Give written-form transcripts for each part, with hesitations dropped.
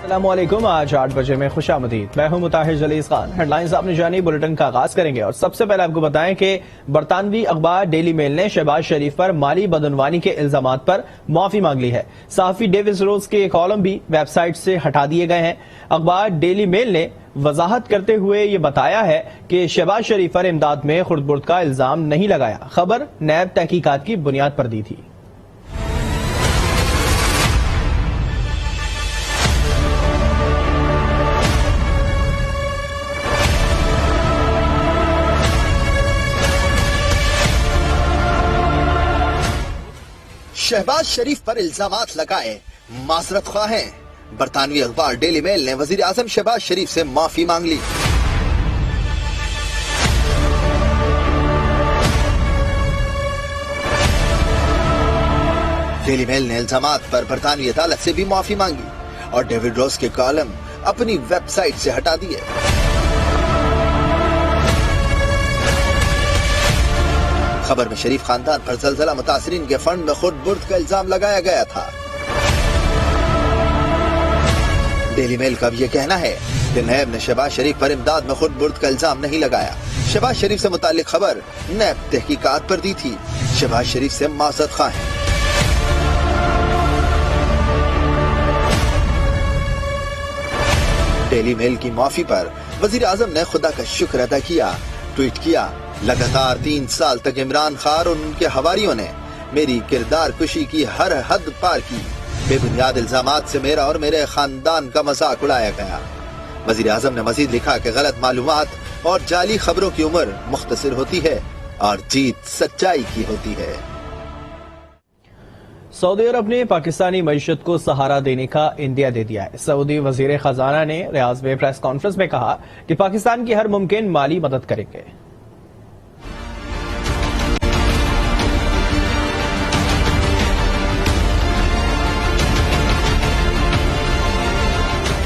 السلام علیکم، آج 8 بجے میں خوش آمدید، میں ہوں مطاہر جلیس خان۔ ہیڈ لائنز اپنی جانی بلٹن کا آغاز کریں گے اور سب سے پہلے آپ کو بتائیں کہ برطانوی اخبار ڈیلی میل نے شہباز شریف پر مالی بدعنوانی کے الزامات پر معافی مانگ لی ہے۔ صحافی ڈیوڈ روز کے کالم بھی ویب سائٹ سے ہٹا دیے گئے ہیں۔ اخبار ڈیلی میل نے وضاحت کرتے ہوئے یہ بتایا ہے کہ شہباز شریف پر امداد میں خرد برد کا الزام نہیں لگایا، خبر نیب تحقیقات کی بنیاد پر دی تھی۔ شہباز شریف پر الزامات لگائے معذرت خواہ ہیں۔ برطانوی اخبار ڈیلی میل نے وزیر اعظم شہباز شریف سے معافی مانگ لی۔ ڈیلی میل نے الزامات پر برطانوی عدالت سے بھی معافی مانگی اور ڈیوڈ روز کے کالم اپنی ویب سائٹ سے ہٹا دیے۔ خبر میں شریف خاندان پر زلزلہ متاثرین کے فنڈ میں خرد برد کا الزام لگایا گیا تھا۔ ڈیلی میل کا بھی یہ کہنا ہے کہ نیب نے شہباز شریف پر امداد میں خرد برد کا الزام نہیں لگایا۔ شہباز شریف سے متعلق خبر نیب تحقیقات پر دی تھی۔ شہباز شریف سے معذرت خواہ ہیں۔ ڈیلی میل کی معافی پر وزیر اعظم نے خدا کا شکر ادا کیا۔ ٹویٹ کیا، لگاتار 3 سال تک عمران خان اور ان کے حواریوں نے میری کردار کشی کی ہر حد پار کی۔ بے بنیاد الزامات سے میرا اور میرے خاندان کا مذاق اڑایا گیا۔ وزیر اعظم نے مزید لکھا کہ غلط معلومات اور جعلی خبروں کی عمر مختصر ہوتی ہے اور جیت سچائی کی ہوتی ہے۔ سعودی عرب نے پاکستانی معیشت کو سہارا دینے کا عندیہ دے دیا ہے۔ سعودی وزیر خزانہ نے ریاض میں پریس کانفرنس میں کہا کہ پاکستان کی ہر ممکن مالی مدد کریں گے۔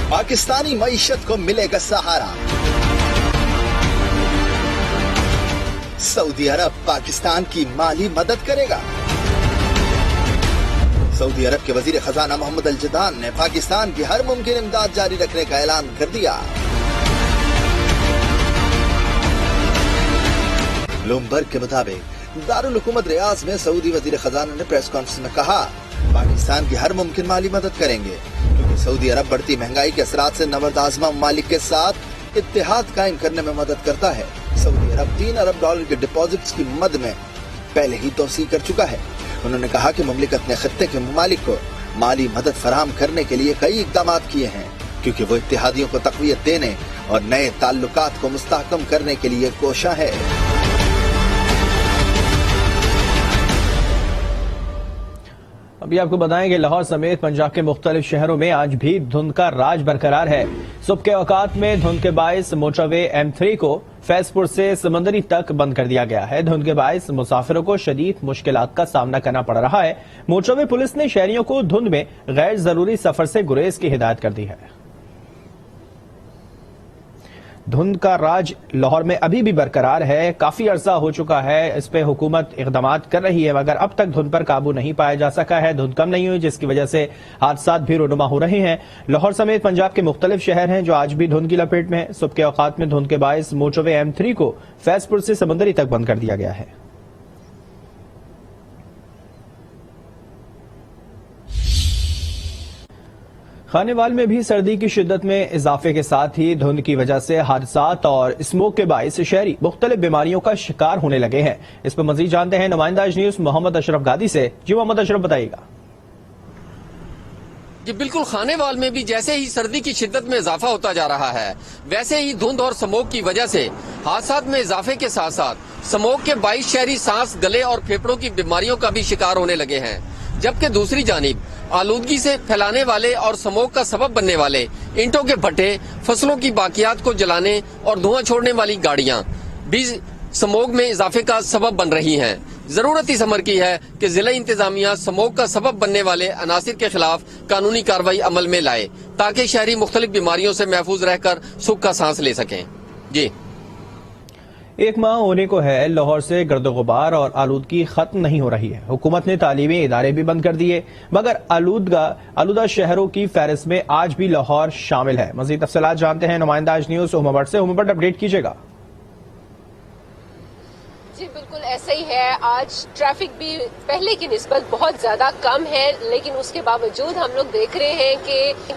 پاکستانی معیشت کو ملے گا سہارا۔ سعودی عرب پاکستان کی مالی مدد کرے گا۔ سعودی عرب کے وزیر خزانہ محمد الجدان نے پاکستان کی ہر ممکن امداد جاری رکھنے کا اعلان کر دیا۔ بلومبرگ کے مطابق دارالحکومت ریاض میں سعودی وزیر خزانہ نے پریس کانفرنس میں کہا پاکستان کی ہر ممکن مالی مدد کریں گے کیونکہ سعودی عرب بڑھتی مہنگائی کے اثرات سے نورد آزما ممالک کے ساتھ اتحاد قائم کرنے میں مدد کرتا ہے۔ سعودی عرب $3 ارب کے ڈپازٹس کی مد میں پہلے ہی توسیع کر چکا ہے۔ انہوں نے کہا کہ مملکت نے خطے کے ممالک کو مالی مدد فراہم کرنے کے لیے کئی اقدامات کیے ہیں کیونکہ وہ اتحادیوں کو تقویت دینے اور نئے تعلقات کو مستحکم کرنے کے لیے کوشاں ہے۔ ابھی آپ کو بتائیں کہ لاہور سمیت پنجاب کے مختلف شہروں میں آج بھی دھند کا راج برقرار ہے۔ صبح کے اوقات میں دھند کے باعث موٹر وے M3 کو فیض پور سے سمندری تک بند کر دیا گیا ہے۔ دھند کے باعث مسافروں کو شدید مشکلات کا سامنا کرنا پڑ رہا ہے۔ موٹر وے پولیس نے شہریوں کو دھند میں غیر ضروری سفر سے گریز کی ہدایت کر دی ہے۔ دھند کا راج لاہور میں ابھی بھی برقرار ہے، کافی عرصہ ہو چکا ہے، اس پہ حکومت اقدامات کر رہی ہے مگر اب تک دھند پر قابو نہیں پایا جا سکا ہے۔ دھند کم نہیں ہوئی جس کی وجہ سے حادثات بھی رونما ہو رہے ہیں۔ لاہور سمیت پنجاب کے مختلف شہر ہیں جو آج بھی دھند کی لپیٹ میں ہیں۔ صبح کے اوقات میں دھند کے باعث موٹر وے M3 کو فیض پور سے سمندری تک بند کر دیا گیا ہے۔ خانیوال میں بھی سردی کی شدت میں اضافے کے ساتھ ہی دھند کی وجہ سے حادثات اور اسموگ کے باعث شہری مختلف بیماریوں کا شکار ہونے لگے ہیں۔ اس پر مزید جانتے ہیں نمائندہ ایج نیوز محمد اشرف گادی سے۔ جی محمد اشرف بتائیے گا۔ جی بالکل، خانیوال میں بھی جیسے ہی سردی کی شدت میں اضافہ ہوتا جا رہا ہے ویسے ہی دھند اور اسموگ کی وجہ سے حادثات میں اضافے کے ساتھ ساتھ اسموگ کے باعث شہری سانس، گلے اور پھیپھڑوں کی بیماریوں کا بھی شکار ہونے لگے ہیں، جبکہ دوسری جانب آلودگی سے پھیلانے والے اور اسموگ کا سبب بننے والے اینٹوں کے بھٹے، فصلوں کی باقیات کو جلانے اور دھواں چھوڑنے والی گاڑیاں بھی اسموگ میں اضافے کا سبب بن رہی ہیں۔ ضرورت اس امر کی ہے کہ ضلع انتظامیہ اسموگ کا سبب بننے والے عناصر کے خلاف قانونی کارروائی عمل میں لائے تاکہ شہری مختلف بیماریوں سے محفوظ رہ کر سکھ کا سانس لے سکیں۔ جی ایک ماہ ہونے کو ہے لاہور سے گرد و غبار اور آلودگی ختم نہیں ہو رہی ہے. حکومت نے تعلیمی ادارے بھی بند کر دیے مگر آلودہ شہروں کی فہرست میں آج بھی لاہور شامل ہے. مزید تفصیلات جانتے ہیں نمائندہ آج نیوز ہومبرٹ سے. ہومبرٹ اپڈیٹ کیجیے گا. جی بالکل ایسا ہی ہے. آج ٹریفک بھی پہلے کی نسبت بہت زیادہ کم ہے لیکن اس کے باوجود ہم لوگ دیکھ رہے ہیں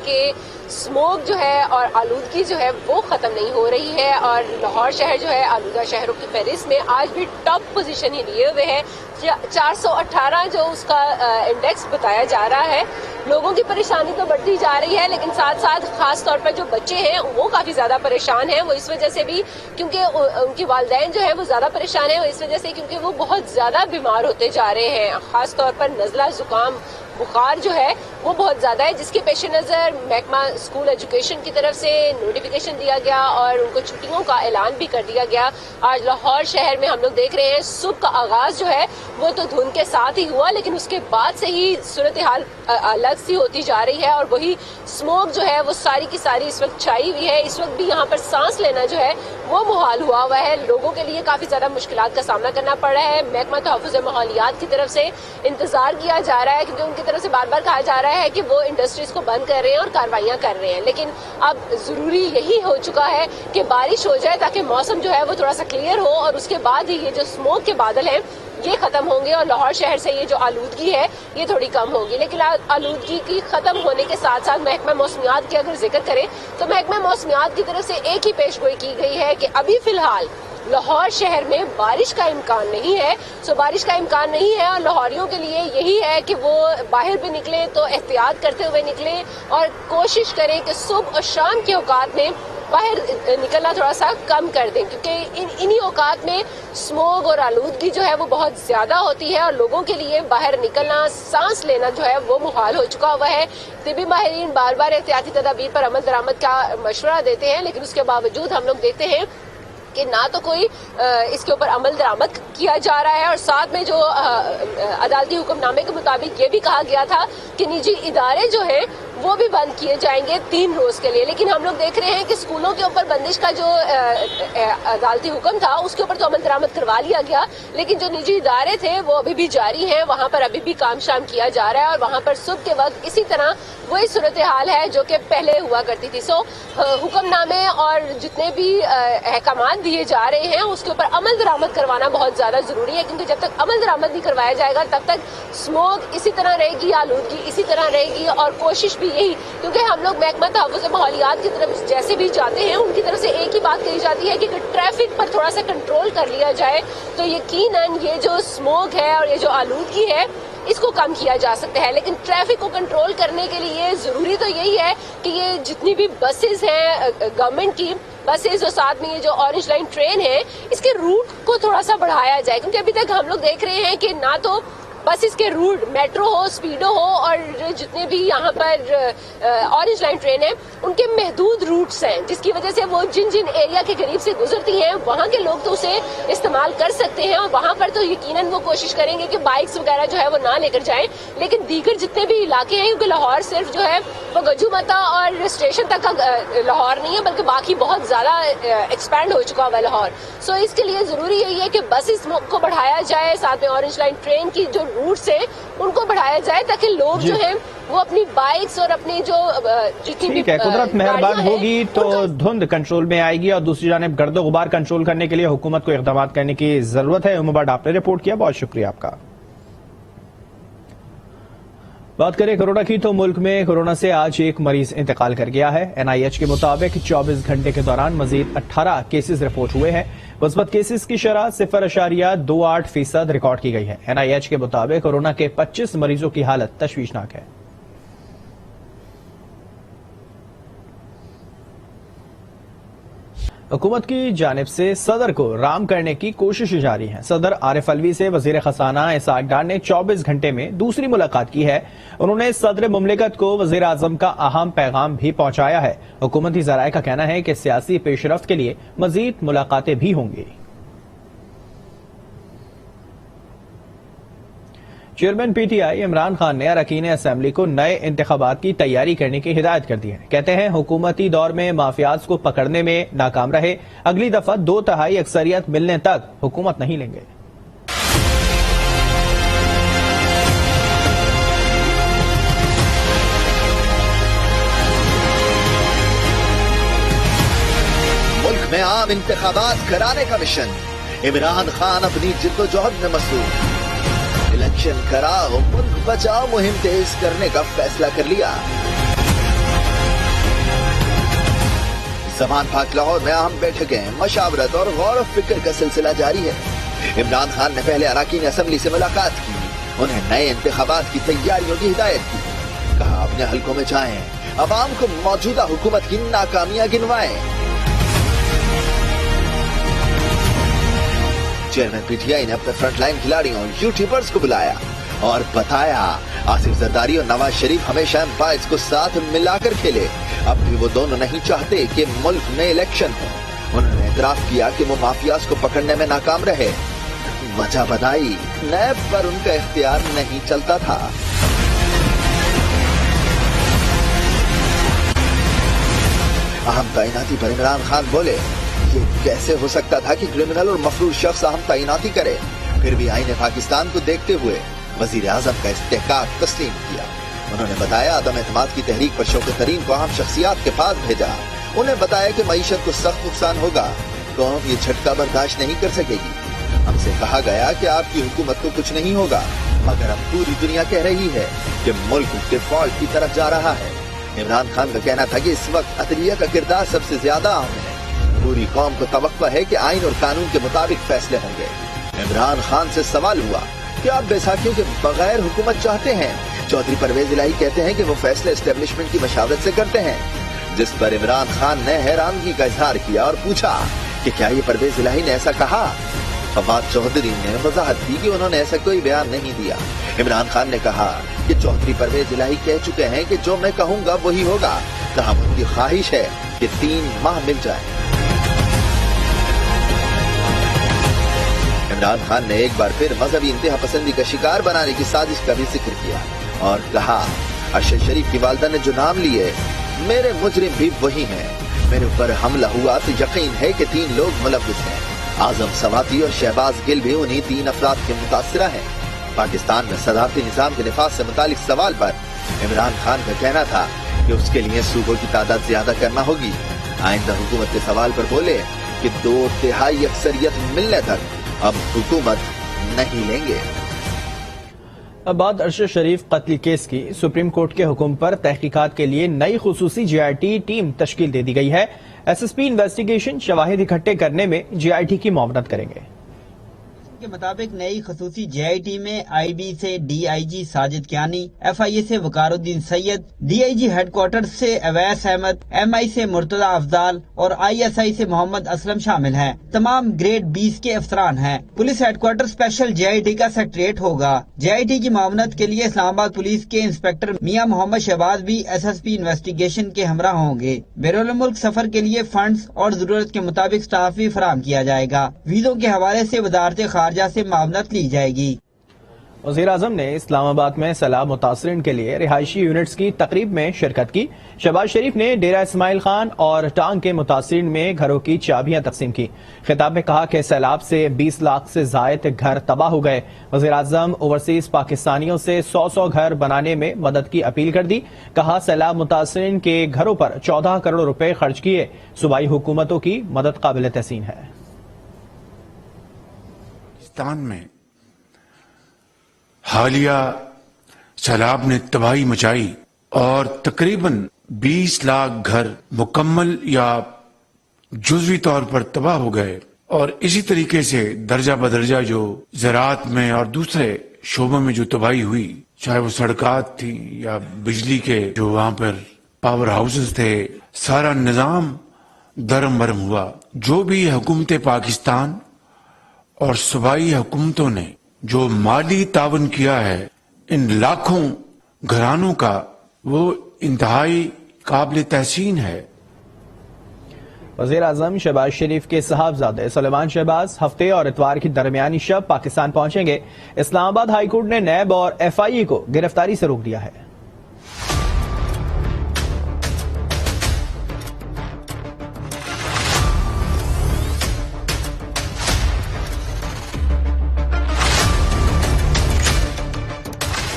کہ اسموک جو ہے اور آلودگی جو ہے وہ ختم نہیں ہو رہی ہے اور لاہور شہر جو ہے آلودہ شہروں کی فہرست میں آج بھی ٹاپ پوزیشن ہی لیے ہوئے ہے. 418 جو اس کا انڈیکس بتایا جا رہا ہے. لوگوں کی پریشانی تو بڑھتی جا رہی ہے لیکن ساتھ ساتھ خاص طور پر جو بچے ہیں وہ کافی زیادہ پریشان ہیں. وہ اس وجہ سے بھی کیونکہ ان کی والدین جو ہے وہ زیادہ پریشان ہیں اس وجہ سے کیونکہ وہ بہت زیادہ بیمار ہوتے جا رہے ہیں. خاص طور پر نزلہ زکام بخار جو ہے وہ بہت زیادہ ہے جس کے پیش نظر محکمہ اسکول ایجوکیشن کی طرف سے نوٹیفیکیشن دیا گیا اور ان کو چھٹیوں کا اعلان بھی کر دیا گیا. آج لاہور شہر میں ہم لوگ دیکھ رہے ہیں صبح کا آغاز جو ہے وہ تو دھند کے ساتھ ہی ہوا لیکن اس کے بعد سے ہی صورتحال الگ سی ہوتی جا رہی ہے اور وہی اسموک جو ہے وہ ساری کی ساری اس وقت چھائی ہوئی ہے. اس وقت بھی یہاں پر سانس لینا جو ہے وہ محال ہوا ہے. لوگوں کے لیے کافی زیادہ مشکلات کا سامنا کرنا پڑ رہا ہے. محکمہ تحفظ ماحولیات کی طرف سے انتظار کیا جا رہا ہے کیونکہ ان کی طرف سے بار بار کہا جا رہا ہے کہ وہ انڈسٹریز کو بند کر رہے ہیں اور کاروائیاں کر رہے ہیں لیکن اب ضروری یہی ہو چکا ہے کہ بارش ہو جائے تاکہ موسم جو ہے وہ تھوڑا سا کلیئر ہو اور اس کے بعد ہی یہ جو اسموک کے بادل ہیں یہ ختم ہوں گے اور لاہور شہر سے یہ جو آلودگی ہے یہ تھوڑی کم ہوگی. لیکن آلودگی کی ختم ہونے کے ساتھ ساتھ محکمہ موسمیات کی اگر ذکر کریں تو محکمہ موسمیات کی طرف سے ایک ہی پیش گوئی کی گئی ہے کہ ابھی فی الحال لاہور شہر میں بارش کا امکان نہیں ہے. بارش کا امکان نہیں ہے اور لاہوریوں کے لیے یہی ہے کہ وہ باہر بھی نکلیں تو احتیاط کرتے ہوئے نکلیں اور کوشش کریں کہ صبح اور شام کے اوقات میں باہر نکلنا تھوڑا سا کم کر دیں کیونکہ انہی اوقات میں اسموگ اور آلودگی جو ہے وہ بہت زیادہ ہوتی ہے اور لوگوں کے لیے باہر نکلنا سانس لینا جو ہے وہ محال ہو چکا ہوا ہے. طبی ماہرین بار بار احتیاطی تدابیر پر عمل درآمد کا مشورہ دیتے ہیں لیکن اس کے باوجود ہم لوگ دیکھتے ہیں کہ نہ تو کوئی اس کے اوپر عمل درآمد کیا جا رہا ہے اور ساتھ میں جو عدالتی حکم نامے کے مطابق یہ بھی کہا گیا تھا کہ نجی ادارے جو ہیں وہ بھی بند کیے جائیں گے 3 روز کے لیے. لیکن ہم لوگ دیکھ رہے ہیں کہ اسکولوں کے اوپر بندش کا جو عدالتی حکم تھا اس کے اوپر تو عمل درآمد کروا لیا گیا لیکن جو نجی ادارے تھے وہ ابھی بھی جاری ہیں. وہاں پر ابھی بھی کام شام کیا جا رہا ہے اور وہاں پر صبح کے وقت اسی طرح وہی صورتحال ہے جو کہ پہلے ہوا کرتی تھی. حکم نامے اور جتنے بھی احکامات دیے جا رہے ہیں اس کے اوپر عمل درآمد کروانا بہت زیادہ ضروری ہے کیونکہ جب تک عمل درآمد نہیں کروایا جائے گا تب تک اسموگ اسی طرح رہے گی, آلودگی اسی طرح رہے گی اور کوشش بھی یہی کیونکہ ہم لوگ محکمہ تحفظ ماحولیات کی طرف جیسے بھی جاتے ہیں ان کی طرف سے ایک ہی بات کہی جاتی ہے کہ اگر ٹریفک پر تھوڑا سا کنٹرول کر لیا جائے تو یقیناً یہ جو اسموگ ہے اور یہ جو آلودگی ہے اس کو کم کیا جا سکتا ہے. لیکن ٹریفک کو کنٹرول کرنے کے لیے ضروری تو یہی ہے کہ یہ جتنی بھی بسز ہیں گورنمنٹ کی بسز اور ساتھ میں یہ جو اورنج لائن ٹرین ہے اس کے روٹ کو تھوڑا سا بڑھایا جائے کیونکہ ابھی تک ہم لوگ دیکھ رہے ہیں کہ نہ تو بس اس کے روٹ میٹرو ہو اسپیڈو ہو اور جتنے بھی یہاں پر اورنج لائن ٹرین ہیں ان کے محدود روٹس ہیں جس کی وجہ سے وہ جن ایریا کے قریب سے گزرتی ہیں وہاں کے لوگ تو اسے استعمال کر سکتے ہیں اور وہاں پر تو یقیناً وہ کوشش کریں گے کہ بائکس وغیرہ جو ہے وہ نہ لے کر جائیں. لیکن دیگر جتنے بھی علاقے ہیں کیونکہ لاہور صرف جو ہے وہ گجو متا اور اسٹیشن تک کا لاہور نہیں ہے بلکہ باقی بہت زیادہ ایکسپینڈ ہو چکا ہوا ہے لاہور. اس کے لیے ضروری یہی ہے کہ بسز کو بڑھایا جائے ساتھ میں اورنج لائن ٹرین کی جو روٹس ہیں ان کو بڑھایا جائے تاکہ لوگ جو ہیں وہ اپنی بائکس اور اپنی جو جتنی بھی قدرت مہربان ہوگی تو دھند کنٹرول میں آئے گی اور دوسری جانب گرد و غبار کنٹرول کرنے کے لیے حکومت کو اقدامات کرنے کی ضرورت ہے. عمر آپ نے رپورٹ کیا, بہت شکریہ آپ کا. بات کریں کورونا کی تو ملک میں کورونا سے آج ایک مریض انتقال کر گیا ہے. NIH کے مطابق 24 گھنٹے کے دوران مزید 18 کیسز رپورٹ ہوئے ہیں. مثبت کیسز کی شرح 0.28% ریکارڈ کی گئی ہے. NIH کے مطابق کورونا کے 25 مریضوں کی حالت تشویشناک ہے. حکومت کی جانب سے صدر کو رام کرنے کی کوشش جاری ہے. صدر عارف الوی سے وزیر خزانہ اسحاق ڈار نے 24 گھنٹے میں دوسری ملاقات کی ہے. انہوں نے صدر مملکت کو وزیر اعظم کا اہم پیغام بھی پہنچایا ہے. حکومتی ذرائع کا کہنا ہے کہ سیاسی پیش رفت کے لیے مزید ملاقاتیں بھی ہوں گی. Chairman P T I Imran Khan نے اراکین اسمبلی کو نئے انتخابات کی تیاری کرنے کی ہدایت کر دی ہے. کہتے ہیں حکومتی دور میں مافیاز کو پکڑنے میں ناکام رہے, اگلی دفعہ 2/3 اکثریت ملنے تک حکومت نہیں لیں گے. ملک میں عام انتخابات کرانے کا مشن, عمران خان اپنی جدوجہد میں مصروف. الیکشن کراؤ ملک بچاؤ مہم تیز کرنے کا فیصلہ کر لیا. زمان پاک لاہور میں اہم بیٹھکیں, مشاورت اور غور و فکر کا سلسلہ جاری ہے. عمران خان نے پہلے اراکین اسمبلی سے ملاقات کی, انہیں نئے انتخابات کی تیاریوں کی ہدایت کی. کہا اپنے حلقوں میں جائیں, عوام کو موجودہ حکومت کی ناکامیاں گنوائیں. چیئرمین پی ٹی آئی نے اپنے فرنٹ لائن کھلاڑیوں یوٹیوبرز کو بلایا اور بتایا آصف زرداری اور نواز شریف ہمیشہ امپائرز کو ساتھ ملا کر کھیلے. اب بھی وہ دونوں نہیں چاہتے کہ ملک میں الیکشن ہو. انہوں نے اعتراف کیا کہ وہ مافیاز کو پکڑنے میں ناکام رہے. وجہ بتائی نیب پر ان کا اختیار نہیں چلتا تھا. اہم تعیناتی پر عمران خان بولے, یہ کیسے ہو سکتا تھا کہ کرمنل اور مفروض شخص اہم تعیناتی کرے. پھر بھی آئین پاکستان کو دیکھتے ہوئے وزیر اعظم کا استحقاق تسلیم کیا. انہوں نے بتایا عدم اعتماد کی تحریک پر شوکت ترین کو اہم شخصیات کے پاس بھیجا. انہیں بتایا کہ معیشت کو سخت نقصان ہوگا, قوم یہ جھٹکا برداشت نہیں کر سکے گی. ہم سے کہا گیا کہ آپ کی حکومت کو کچھ نہیں ہوگا, مگر اب پوری دنیا کہہ رہی ہے کہ ملک ڈیفالٹ کی طرف جا رہا ہے. عمران خان کا کہنا تھا کہ اس وقت عدلیہ کا کردار سب سے زیادہ اہم ہے. پوری قوم کو توقع ہے کہ آئین اور قانون کے مطابق فیصلے ہوں گے. عمران خان سے سوال ہوا کہ آپ بیساکھیوں کے بغیر حکومت چاہتے ہیں. چودھری پرویز الہی کہتے ہیں کہ وہ فیصلے اسٹیبلشمنٹ کی مشاورت سے کرتے ہیں, جس پر عمران خان نے حیرانگی کا اظہار کیا اور پوچھا کہ کیا یہ پرویز الہی نے ایسا کہا. فواد چودھری نے وضاحت کی کہ انہوں نے ایسا کوئی بیان نہیں دیا. عمران خان نے کہا کہ چودھری پرویز الہی کہہ چکے ہیں کہ جو میں کہوں گا وہی ہوگا. کہا ان کی خواہش ہے کہ 3 ماہ مل جائیں. عمران خان نے ایک بار پھر مذہبی انتہا پسندی کا شکار بنانے کی سازش کا بھی ذکر کیا اور کہا ارشد شریف کی والدہ نے جو نام لیے, میرے مجرم بھی وہی ہیں. میرے اوپر حملہ ہوا تو یقین ہے کہ 3 لوگ ملوث ہیں. اعظم سواتی اور شہباز گل بھی انہی 3 افراد کے متاثرہ ہیں. پاکستان میں صدارتی نظام کے نفاذ سے متعلق سوال پر عمران خان کا کہنا تھا کہ اس کے لیے صوبوں کی تعداد زیادہ کرنا ہوگی. آئندہ حکومت کے سوال پر بولے کہ 2/3 اکثریت ملنے تک اب حکومت نہیں لیں گے. اب بات ارشد شریف قتل کیس کی. سپریم کورٹ کے حکم پر تحقیقات کے لیے نئی خصوصی جی آئی ٹی ٹیم تشکیل دے دی گئی ہے. ایس ایس پی انویسٹیگیشن شواہد اکٹھے کرنے میں جی آئی ٹی کی معاونت کریں گے. کے مطابق نئی خصوصی جے آئی ٹی میں آئی بی سے D I G Sajid Kiyani, F I A سے Waqar uddin Syed, D I G headquarter سے اویس احمد, ایم آئی سے مرتضی افضال اور آئی ایس آئی سے محمد اسلم شامل ہیں. تمام گریڈ 20 کے افسران ہیں. Police headquarter special J I T کا سیکریٹریٹ ہوگا. جے آئی ٹی کی معاونت کے لیے اسلام آباد پولیس کے انسپکٹر میاں محمد شہباز بھی ایس ایس پی انویسٹیگیشن کے ہمراہ ہوں گے. بیرون ملک سفر کے لیے فنڈز اور ضرورت کے مطابق سٹاف بھی فراہم کیا جائے گا. ویزوں کے حوالے سے وزارت خارجہ سے معاونت لی جائے گی. وزیر اعظم نے اسلام آباد میں سیلاب متاثرین کے لیے رہائشی یونٹس کی تقریب میں شرکت کی. شہباز شریف نے ڈیرہ اسماعیل خان اور ٹانگ کے متاثرین میں گھروں کی چابیاں تقسیم کی. خطاب میں کہا کہ سیلاب سے 20 لاکھ سے زائد گھر تباہ ہو گئے. وزیر اعظم اوورسیز پاکستانیوں سے 100 گھر بنانے میں مدد کی اپیل کر دی. کہا سیلاب متاثرین کے گھروں پر 14 کروڑ روپے خرچ کیے. صوبائی حکومتوں کی مدد قابل تحسین ہے. پاکستان میں حالیہ سیلاب نے تباہی مچائی اور تقریباً 20 لاکھ گھر مکمل یا جزوی طور پر تباہ ہو گئے. اور اسی طریقے سے درجہ بدرجہ جو زراعت میں اور دوسرے شعبوں میں جو تباہی ہوئی, چاہے وہ سڑکات تھی یا بجلی کے جو وہاں پر پاور ہاؤسز تھے, سارا نظام درم برم ہوا. جو بھی حکومت پاکستان اور صوبائی حکومتوں نے جو مالی تعاون کیا ہے ان لاکھوں گھرانوں کا, وہ انتہائی قابل تحسین ہے. وزیر اعظم شہباز شریف کے صاحبزادے سلیمان شہباز ہفتے اور اتوار کی درمیانی شب پاکستان پہنچیں گے۔ اسلام آباد ہائی کورٹ نے نیب اور FIA کو گرفتاری سے روک دیا ہے۔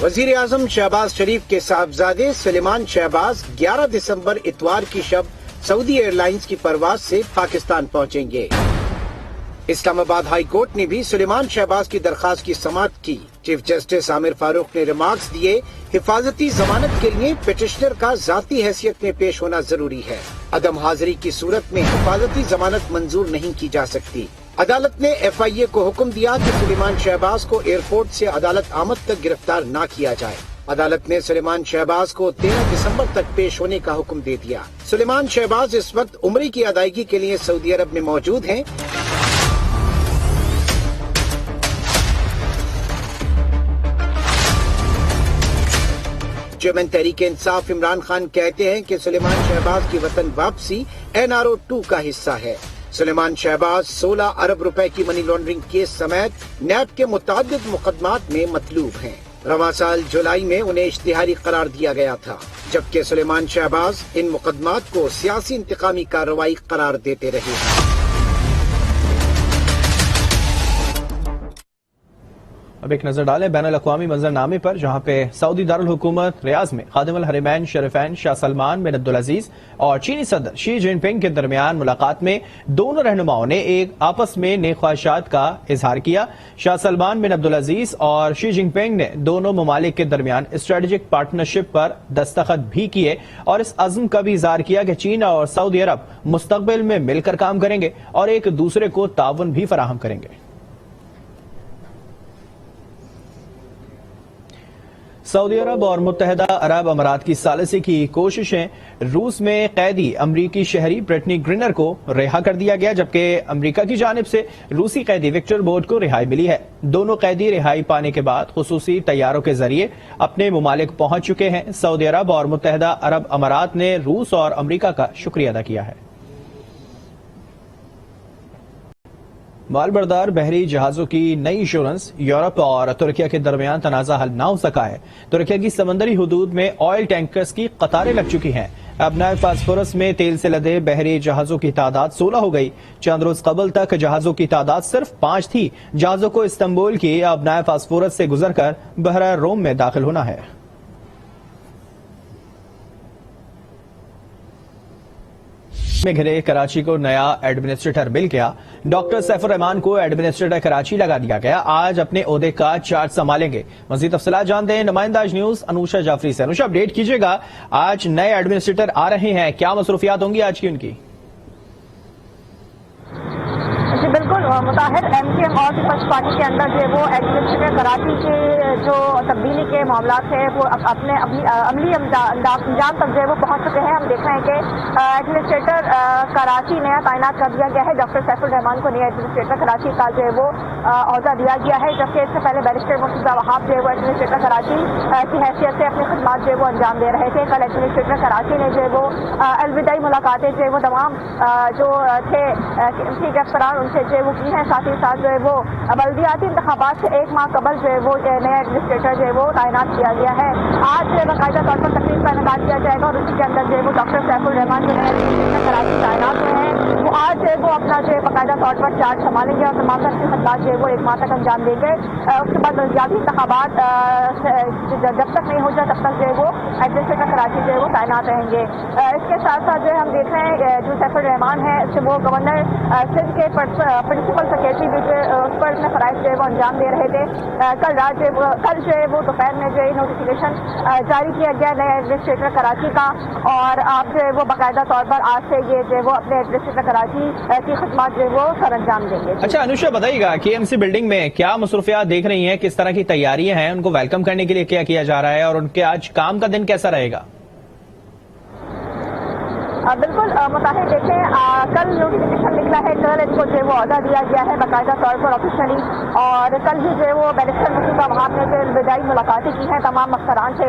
وزیر اعظم شہباز شریف کے صاحبزادے سلیمان شہباز 11 دسمبر اتوار کی شب سعودی ایئر لائنز کی پرواز سے پاکستان پہنچیں گے۔ اسلام آباد ہائی کورٹ نے بھی سلیمان شہباز کی درخواست کی سماعت کی۔ چیف جسٹس عامر فاروق نے ریمارکس دیے، حفاظتی ضمانت کے لیے پٹیشنر کا ذاتی حیثیت میں پیش ہونا ضروری ہے۔ عدم حاضری کی صورت میں حفاظتی ضمانت منظور نہیں کی جا سکتی۔ عدالت نے FIA کو حکم دیا کہ سلیمان شہباز کو ایئرپورٹ سے عدالت آمد تک گرفتار نہ کیا جائے۔ عدالت نے سلیمان شہباز کو 13 دسمبر تک پیش ہونے کا حکم دے دیا۔ سلیمان شہباز اس وقت عمرے کی ادائیگی کے لیے سعودی عرب میں موجود ہیں۔ چیئرمین تحریک انصاف عمران خان کہتے ہیں کہ سلیمان شہباز کی وطن واپسی NRO 2 کا حصہ ہے۔ سلیمان شہباز 16 ارب روپے کی منی لانڈرنگ کیس سمیت نیب کے متعدد مقدمات میں مطلوب ہیں۔ رواں سال جولائی میں انہیں اشتہاری قرار دیا گیا تھا، جبکہ سلیمان شہباز ان مقدمات کو سیاسی انتقامی کارروائی قرار دیتے رہے ہیں۔ اب ایک نظر ڈالیں بین الاقوامی منظرنامے پر، جہاں پہ سعودی دارالحکومت ریاض میں خادم الحرمین شریفین شاہ سلمان بن عبدالعزیز اور چینی صدر شی جن پنگ کے درمیان ملاقات میں دونوں رہنماؤں نے ایک آپس میں نیک خواہشات کا اظہار کیا۔ شاہ سلمان بن عبدالعزیز اور شی جن پنگ نے دونوں ممالک کے درمیان اسٹریٹجک پارٹنرشپ پر دستخط بھی کیے اور اس عزم کا بھی اظہار کیا کہ چین اور سعودی عرب مستقبل میں مل کر کام کریں گے اور ایک دوسرے کو تعاون بھی فراہم کریں گے۔ سعودی عرب اور متحدہ عرب امارات کی ثالثی کی کوششیں۔ روس میں قیدی امریکی شہری برٹنی گرینر کو رہا کر دیا گیا، جبکہ امریکہ کی جانب سے روسی قیدی وکٹر بوٹ کو رہائی ملی ہے۔ دونوں قیدی رہائی پانے کے بعد خصوصی طیاروں کے ذریعے اپنے ممالک پہنچ چکے ہیں۔ سعودی عرب اور متحدہ عرب امارات نے روس اور امریکہ کا شکریہ ادا کیا ہے۔ مال بردار بحری جہازوں کی نئی انشورنس۔ یورپ اور ترکیہ کے درمیان تنازع حل نہ ہو سکا ہے۔ ترکیہ کی سمندری حدود میں آئل ٹینکرز کی قطاریں لگ چکی ہیں۔ اب نئے فاسفورس میں تیل سے لدے بحری جہازوں کی تعداد 16 ہو گئی۔ چند روز قبل تک جہازوں کی تعداد صرف 5 تھی۔ جہازوں کو استنبول کی اب نئے فاسفورس سے گزر کر بحر روم میں داخل ہونا ہے۔ میں گھرے کراچی کو نیا ایڈمنسٹریٹر مل گیا۔ ڈاکٹر سیف الرحمان کو ایڈمنسٹریٹر کراچی لگا دیا گیا۔ آج اپنے عہدے کا چارج سنبھالیں گے۔ مزید تفصیلات جانتے ہیں نمائندہ آج نیوز انوشا جعفری سے۔ انوشا، اپڈیٹ کیجیے گا، آج نئے ایڈمنسٹریٹر آ رہے ہیں، کیا مصروفیات ہوں گی آج کی ان کی؟ جی بالکل مطاہر، MKM اور پیپلز پارٹی کے اندر جو وہ ایڈمنسٹریٹر کراچی کے جو تبدیلی کے معاملات ہیں وہ اپنے عملی انجام تک جو ہے وہ پہنچ چکے ہیں۔ ہم دیکھ رہے ہیں کہ ایڈمنسٹریٹر کراچی نیا تعینات کر دیا گیا ہے۔ ڈاکٹر سیف الرحمان کو نیا ایڈمنسٹریٹر کراچی کا جو ہے وہ عہدہ دیا گیا ہے، جبکہ اس سے پہلے بیرسٹر مرتضیٰ وہاب جو ہے وہ ایڈمنسٹریٹر کراچی کی حیثیت سے اپنی خدمات جو ہے وہ انجام دے رہے تھے۔ کل ایڈمنسٹریٹر کراچی نے جو ہے وہ الوداعی ملاقاتیں جو ہے وہ تمام جو تھے چیف افسران ان سے جو ہے وہ کی ہیں۔ ساتھ ہی ساتھ جو ہے وہ بلدیاتی انتخابات سے 1 ماہ قبل جو ہے وہ نیا ایڈمنسٹریٹر جو ہے وہ تعینات کیا گیا ہے۔ آج باقاعدہ طور پر تقریب کا انعقاد کیا جائے گا اور اسی کے اندر جو ہے وہ ڈاکٹر سیف الرحمان جو نئے ایڈمنسٹریٹر کراچی تعینات ہوئے ہیں وہ آج جو ہے وہ اپنا جو ہے باقاعدہ طور پر چارج سنبھالیں گے اور تمام طرح کی خدمات جو ہے وہ 1 ماہ تک انجام دیں گے۔ اس کے بعد بلدیاتی انتخابات جب تک نہیں ہو جائے تب تک جو ہے وہ ایڈمنسٹریٹر کراچی جو ہے وہ تعینات رہیں گے۔ اس کے ساتھ ساتھ جو ہے ہم دیکھ رہے ہیں جو سیف الرحمان ہے وہ گورنر سندھ کے پرنسپل سیکرٹری بھی جو اس پر اپنے فرائض جو ہے وہ انجام دے رہے تھے۔ کل جو ہے وہ دوپہر میں جو ہے نوٹیفیکیشن جاری کیا گیا نئے ایڈمنسٹریٹر کراچی کا، اور آپ جو ہے وہ باقاعدہ طور پر آج سے یہ جو ہے وہ اپنے ایڈمنسٹریٹر کراچی کی خدمات جو ہے وہ سر انجام دیں گے۔ اچھا انوشا، بتائیے گا KMC بلڈنگ میں کیا مصروفیات دیکھ رہی ہیں، کس طرح کی تیاریاں ہیں، ان کو ویلکم کرنے کے لیے کیا کیا جا رہا ہے اور ان کے آج کام کا دن کیسا رہے گا؟ بالکل مطالعہ دیکھیں، کل نوٹیفیکیشن نکلا ہے، کل ان کو جو ہے وہ عہدہ دیا گیا ہے باقاعدہ طور پر آفیشلی اور کل ہی جو ہے وہ بیرسٹر مصطفیٰ وہاب نے جو وداعی ملاقاتیں کی ہیں تمام افسران سے،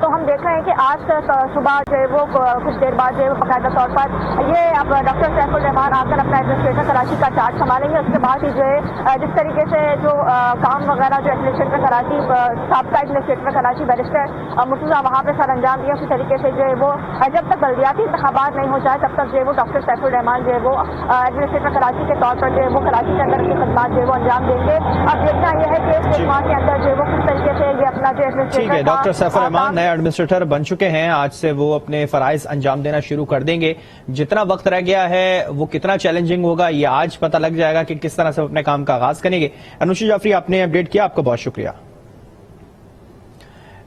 تو ہم دیکھ رہے ہیں کہ آج صبح جو ہے وہ کچھ دیر بعد جو ہے باقاعدہ طور پر یہ اب ڈاکٹر سیف الرحمان آ کر اپنا ایڈمنسٹریٹر کراچی کا چارج سنبھالیں گے۔ اس کے بعد ہی جو ہے جس طریقے سے جو کام وغیرہ جو ایڈمنسٹریٹر کراچی سابقہ ایڈمنسٹریٹر کراچی بیرسٹر مرتضیٰ وہاب نے سر انجام دیا، اسی طریقے سے جو ہے وہ جب تک بلدیاتی انتخابات نہیں ہو جائے تب تک جو ہے وہ ڈاکٹر سیف الرحمان جو ہے وہ ایڈمنسٹریٹر کراچی کے طور پر جو ہے وہ کراچی کے اندر کی خدمات جو ہے وہ انجام دیں گے۔ اب دیکھنا یہ ہے کہ اس ماہ کے اندر جو ہے وہ کس طریقے سے یہ اپنا جو ٹھیک ہے، ڈاکٹر سیف الرحمان نئے ایڈمنسٹریٹر بن چکے ہیں، آج سے وہ اپنے فرائض انجام دینا شروع کر دیں گے۔ جتنا وقت رہ گیا ہے وہ کتنا چیلنجنگ ہوگا یہ آج پتہ لگ جائے گا کہ کس طرح سے اپنے کام کا آغاز کریں گے۔ انوشی جعفری آپ نے اپڈیٹ کیا، آپ کا بہت شکریہ۔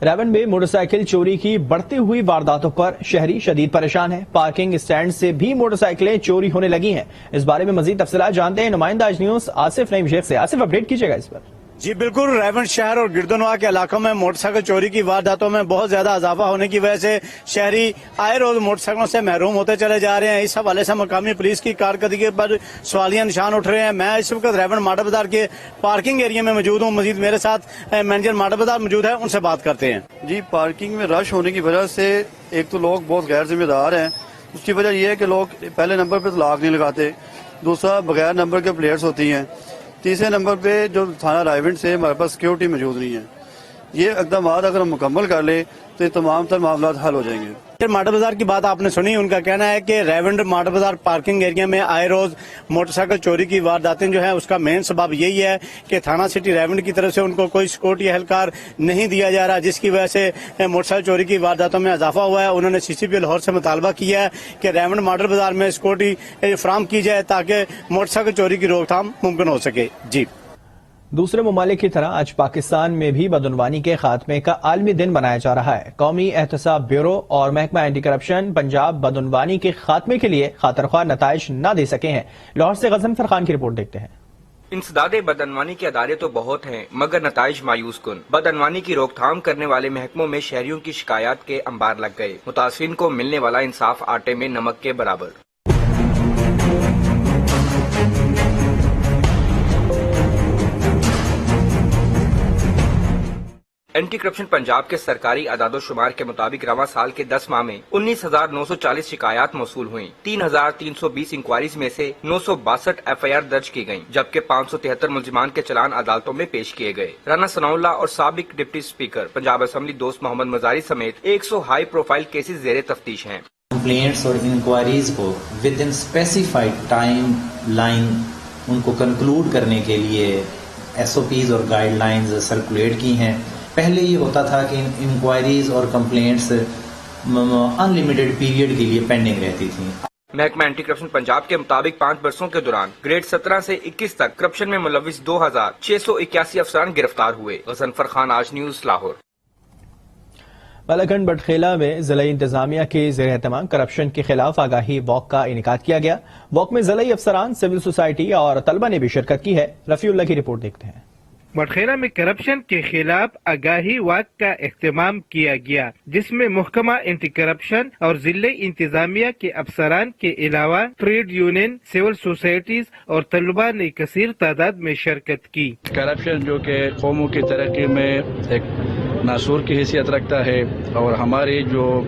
ریون میں موٹر سائیکل چوری کی بڑھتی ہوئی وارداتوں پر شہری شدید پریشان ہیں، پارکنگ اسٹینڈ سے بھی موٹر سائیکلیں چوری ہونے لگی ہیں۔ اس بارے میں مزید تفصیلات جانتے ہیں نمائندہ آج نیوز آصف نعیم شیخ سے۔ آصف اپڈیٹ کیجیے گا اس پر۔ جی بالکل، ریون شہر اور گردنوا کے علاقوں میں موٹر سائیکل چوری کی وارداتوں میں بہت زیادہ اضافہ ہونے کی وجہ سے شہری آئے روز موٹر سائیکلوں سے محروم ہوتے چلے جا رہے ہیں۔ اس حوالے سے مقامی پولیس کی کارکردگی پر سوالیہ نشان اٹھ رہے ہیں۔ میں اس وقت ریون ماڈل بازار کے پارکنگ ایریا میں موجود ہوں، مزید میرے ساتھ مینیجر ماڈل بازار موجود ہے، ان سے بات کرتے ہیں۔ جی، پارکنگ میں رش ہونے کی وجہ سے ایک تو لوگ بہت غیر ذمہ دار ہیں، اس کی وجہ یہ ہے کہ لوگ پہلے نمبر پہ لاک نہیں لگاتے، دوسرا بغیر نمبر کے پلیٹس ہوتی ہیں، تیسرے نمبر پہ جو تھانہ رائیونٹ سے ہمارے پاس سیکورٹی موجود نہیں ہے۔ یہ اقدامات اگر ہم مکمل کر لیں تو یہ تمام تر معاملات حل ہو جائیں گے۔ ماڈل بازار کی بات آپ نے سنی، ان کا کہنا ہے کہ ریونڈ ماڈل بازار پارکنگ ایریا میں آئے روز موٹر سائیکل چوری کی وارداتیں جو ہیں اس کا مین سبب یہی ہے کہ تھانہ سٹی ریونڈ کی طرف سے ان کو کوئی سیکورٹی اہلکار نہیں دیا جا رہا، جس کی وجہ سے موٹر سائیکل چوری کی وارداتوں میں اضافہ ہوا ہے۔ انہوں نے سی سی پی لاہور سے مطالبہ کیا ہے کہ ریونڈ ماڈل بازار میں سیکورٹی فراہم کی جائے تاکہ موٹر سائیکل چوری کی روک تھام ممکن ہو سکے۔ جی، دوسرے ممالک کی طرح آج پاکستان میں بھی بدعنوانی کے خاتمے کا عالمی دن منایا جا رہا ہے۔ قومی احتساب بیورو اور محکمہ اینٹی کرپشن پنجاب بدعنوانی کے خاتمے کے لیے خاطرخواہ نتائج نہ دے سکے ہیں۔ لاہور سے غضنفر خان کی رپورٹ دیکھتے ہیں۔ انسداد بدعنوانی کے ادارے تو بہت ہیں مگر نتائج مایوس کن۔ بدعنوانی کی روک تھام کرنے والے محکموں میں شہریوں کی شکایات کے انبار لگ گئے، متاثرین کو ملنے والا انصاف آٹے میں نمک کے برابر۔ اینٹی کرپشن پنجاب کے سرکاری اعداد و شمار کے مطابق رواں سال کے 10 ماہ میں 19,940 شکایات موصول ہوئیں، 3,320 انکوائریز میں سے 962 ایف آئی آر درج کی گئیں، جبکہ 573 ملزمان کے چلان عدالتوں میں پیش کیے گئے۔ رانا ثناء اللہ اور سابق ڈپٹی اسپیکر پنجاب اسمبلی دوست محمد مزاری سمیت 100 ہائی پروفائل کیسز زیر تفتیش ہیں۔ کمپلینٹس اور انکوائریز کو within specified timeline ان کو کنکلوڈ کرنے کے لیے ایس او پیز اور گائیڈ لائنز سرکولیٹ کی ہیں۔ پہلے یہ ہوتا تھا کہ انکوائریز اور کمپلینٹس ان لمیٹڈ پیریڈ کے لیے پینڈنگ رہتی تھیں۔ محکمہ اینٹی کرپشن پنجاب کے مطابق 5 برسوں کے دوران گریڈ 17 سے 21 تک کرپشن میں ملوث 2,681 افسران گرفتار ہوئے۔ غضنفر خان، آج نیوز، لاہور۔ بالاکنڈ بٹخیلہ میں ضلعی انتظامیہ کے زیر اہتمام کرپشن کے خلاف آگاہی واک کا انعقاد کیا گیا۔ واک میں ضلعی افسران، سول سوسائٹی اور طلبہ نے بھی شرکت کی ہے۔ رفیع اللہ کی رپورٹ دیکھتے ہیں۔ بٹخیرہ میں کرپشن کے خلاف آگاہی واک کا اہتمام کیا گیا، جس میں محکمہ اینٹی کرپشن اور ضلع انتظامیہ کے افسران کے علاوہ ٹریڈ یونین، سول سوسائٹیز اور طلباء نے کثیر تعداد میں شرکت کی۔ کرپشن جو کہ قوموں کی ترقی میں ایک ناسور کی حیثیت رکھتا ہے اور ہماری جو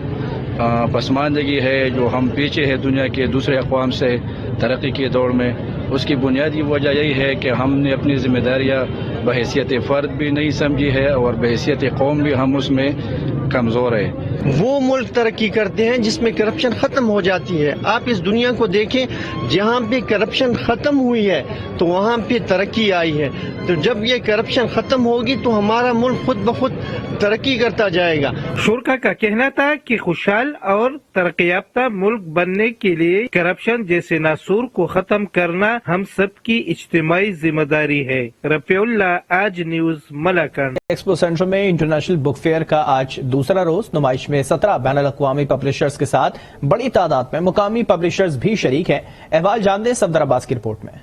پسماندگی ہے، جو ہم پیچھے ہے دنیا کے دوسرے اقوام سے ترقی کے دور میں، اس کی بنیادی وجہ یہی ہے کہ ہم نے اپنی ذمہ داریاں بحیثیت فرد بھی نہیں سمجھی ہے اور بحیثیت قوم بھی ہم اس میں کمزور ہے۔ وہ ملک ترقی کرتے ہیں جس میں کرپشن ختم ہو جاتی ہے۔ آپ اس دنیا کو دیکھیں، جہاں پہ کرپشن ختم ہوئی ہے تو وہاں پہ ترقی آئی ہے۔ تو جب یہ کرپشن ختم ہوگی تو ہمارا ملک خود بخود ترقی کرتا جائے گا۔ شرکا کا کہنا تھا کہ خوشحال اور ترقی یافتہ ملک بننے کے لیے کرپشن جیسے ناسور کو ختم کرنا ہم سب کی اجتماعی ذمہ داری ہے۔ رفیع اللہ، آج نیوز، ملاکنڈ۔ ایکسپو سینٹر میں انٹرنیشنل بک فیئر کا آج دوسرا روز۔ نمائش میں 17 بین الاقوامی پبلشرز کے ساتھ بڑی تعداد میں مقامی پبلشرز بھی شریک ہیں۔ احوال جان دیں صفدر عباس کی رپورٹ میں۔